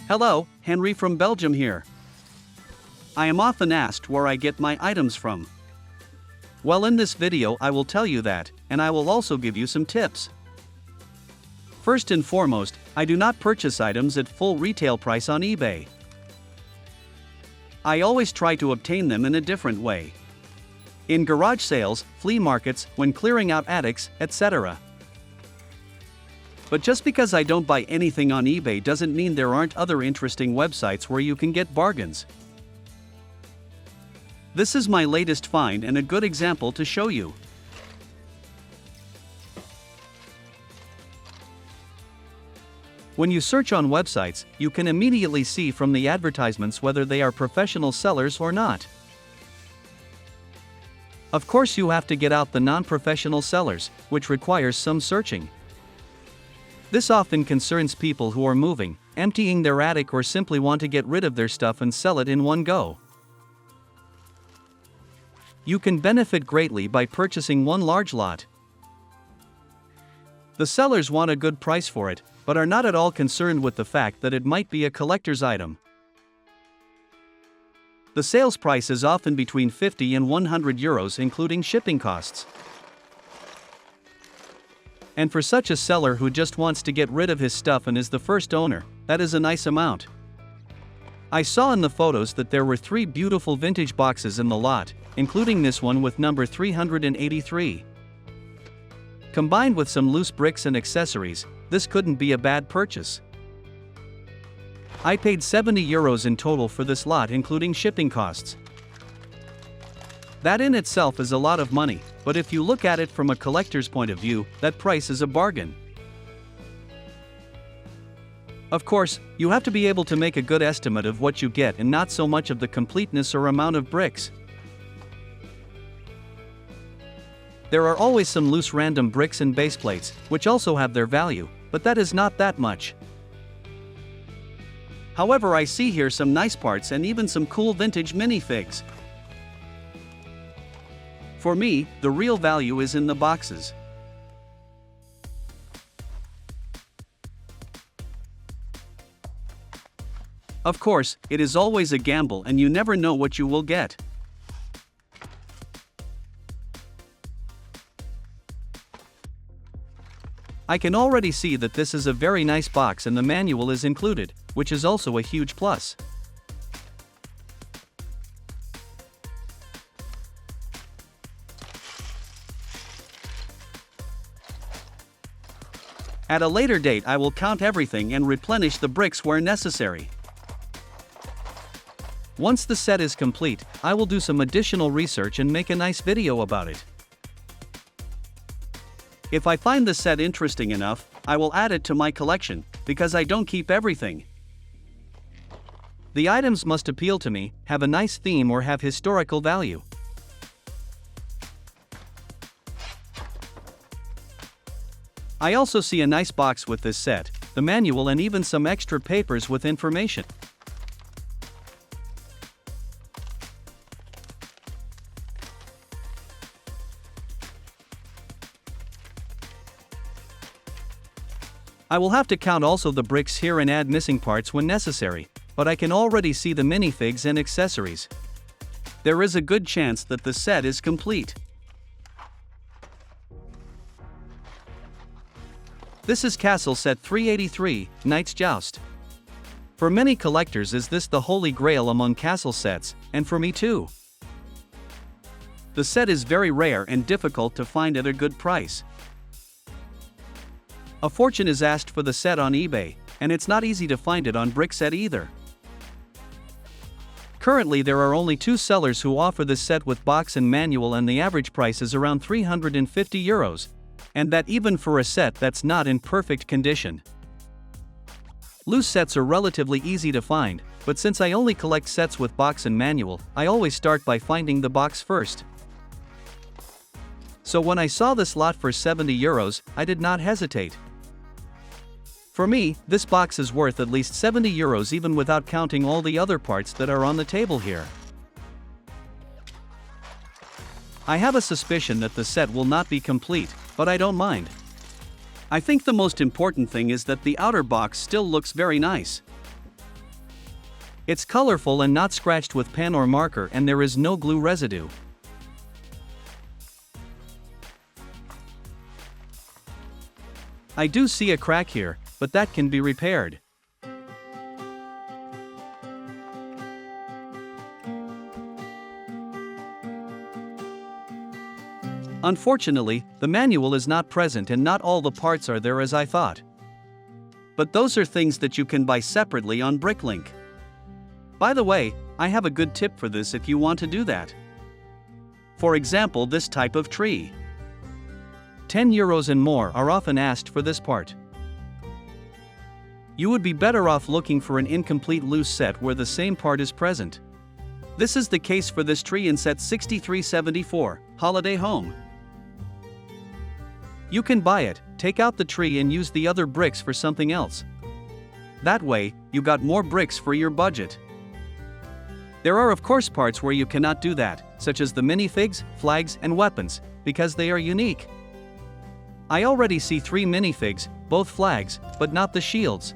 Hello, Henry from Belgium here. I am often asked where I get my items from. Well, in this video I will tell you that, and I will also give you some tips. First and foremost, I do not purchase items at full retail price on eBay. I always try to obtain them in a different way. In garage sales, flea markets, when clearing out attics, etc. But just because I don't buy anything on eBay doesn't mean there aren't other interesting websites where you can get bargains. This is my latest find and a good example to show you. When you search on websites, you can immediately see from the advertisements whether they are professional sellers or not. Of course, you have to get out the non-professional sellers, which requires some searching. This often concerns people who are moving, emptying their attic, or simply want to get rid of their stuff and sell it in one go. You can benefit greatly by purchasing one large lot. The sellers want a good price for it, but are not at all concerned with the fact that it might be a collector's item. The sales price is often between 50 and 100 euros, including shipping costs. And for such a seller who just wants to get rid of his stuff and is the first owner, that is a nice amount. I saw in the photos that there were 3 beautiful vintage boxes in the lot, including this one with number 383. Combined with some loose bricks and accessories, this couldn't be a bad purchase. I paid 70 euros in total for this lot, including shipping costs. That in itself is a lot of money, but if you look at it from a collector's point of view, that price is a bargain. Of course, you have to be able to make a good estimate of what you get and not so much of the completeness or amount of bricks. There are always some loose random bricks and base plates, which also have their value, but that is not that much. However, I see here some nice parts and even some cool vintage minifigs. For me, the real value is in the boxes. Of course, it is always a gamble and you never know what you will get. I can already see that this is a very nice box and the manual is included, which is also a huge plus. At a later date I will count everything and replenish the bricks where necessary. Once the set is complete, I will do some additional research and make a nice video about it. If I find the set interesting enough, I will add it to my collection, because I don't keep everything. The items must appeal to me, have a nice theme, or have historical value. I also see a nice box with this set, the manual, and even some extra papers with information. I will have to count also the bricks here and add missing parts when necessary, but I can already see the minifigs and accessories. There is a good chance that the set is complete. This is Castle Set 383, Knight's Joust. For many collectors is this the holy grail among castle sets, and for me too. The set is very rare and difficult to find at a good price. A fortune is asked for the set on eBay, and it's not easy to find it on Brickset either. Currently there are only 2 sellers who offer this set with box and manual, and the average price is around 350 euros, and that even for a set that's not in perfect condition. Loose sets are relatively easy to find, but since I only collect sets with box and manual, I always start by finding the box first. So when I saw this lot for 70 euros, I did not hesitate. For me, this box is worth at least 70 euros even without counting all the other parts that are on the table here. I have a suspicion that the set will not be complete, but I don't mind. I think the most important thing is that the outer box still looks very nice. It's colorful and not scratched with pen or marker, and there is no glue residue. I do see a crack here, but that can be repaired. Unfortunately, the manual is not present and not all the parts are there as I thought. But those are things that you can buy separately on Bricklink. By the way, I have a good tip for this if you want to do that. For example, this type of tree. €10 and more are often asked for this part. You would be better off looking for an incomplete loose set where the same part is present. This is the case for this tree in set 6374, Holiday Home. You can buy it, take out the tree and use the other bricks for something else. That way, you got more bricks for your budget. There are of course parts where you cannot do that, such as the minifigs, flags and weapons, because they are unique. I already see 3 minifigs, both flags, but not the shields.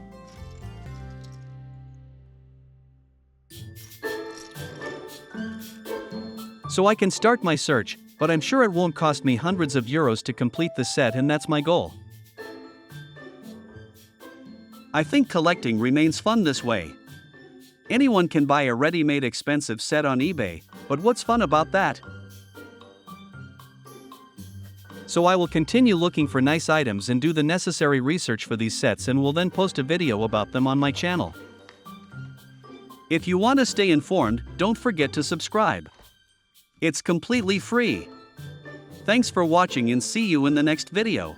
So I can start my search, but I'm sure it won't cost me hundreds of euros to complete the set, and that's my goal. I think collecting remains fun this way. Anyone can buy a ready-made expensive set on eBay, but what's fun about that? So I will continue looking for nice items and do the necessary research for these sets, and will then post a video about them on my channel. If you want to stay informed, don't forget to subscribe. It's completely free. Thanks for watching and see you in the next video.